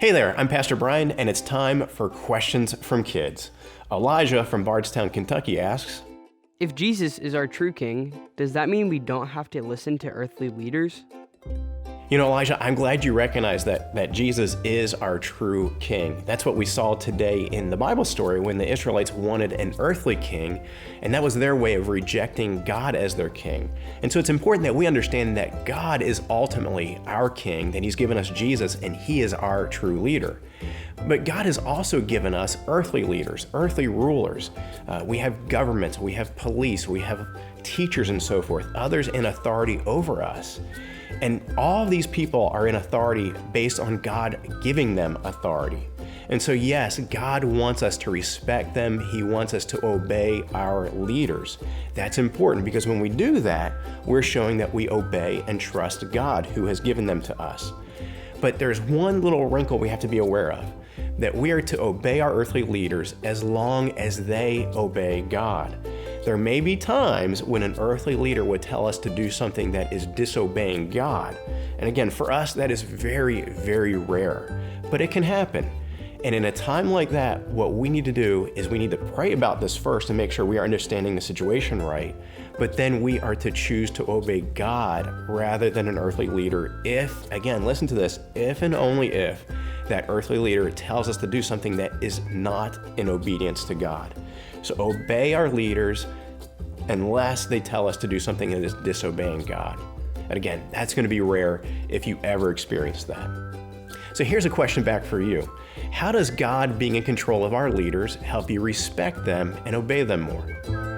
Hey there, I'm Pastor Brian, and it's time for Questions from Kids. Elijah from Bardstown, Kentucky asks, If Jesus is our true king, does that mean we don't have to listen to earthly leaders? You know, Elijah, I'm glad you recognize that Jesus is our true king. That's what we saw today in the Bible story when the Israelites wanted an earthly king, and that was their way of rejecting God as their king. And so it's important that we understand that God is ultimately our king, that He's given us Jesus, and He is our true leader. But God has also given us earthly leaders, earthly rulers. We have governments, we have police, we have teachers and so forth, others in authority over us. And all of these people are in authority based on God giving them authority. And so yes, God wants us to respect them. He wants us to obey our leaders. That's important because when we do that, we're showing that we obey and trust God who has given them to us. But there's one little wrinkle we have to be aware of, that we are to obey our earthly leaders as long as they obey God. There may be times when an earthly leader would tell us to do something that is disobeying God. And again, for us, that is very, very rare, but it can happen. And in a time like that, what we need to do is we need to pray about this first and make sure we are understanding the situation right. But then we are to choose to obey God rather than an earthly leader if, again, listen to this, if and only if that earthly leader tells us to do something that is not in obedience to God. So obey our leaders unless they tell us to do something that is disobeying God. And again, that's going to be rare if you ever experience that. So here's a question back for you. How does God being in control of our leaders help you respect them and obey them more?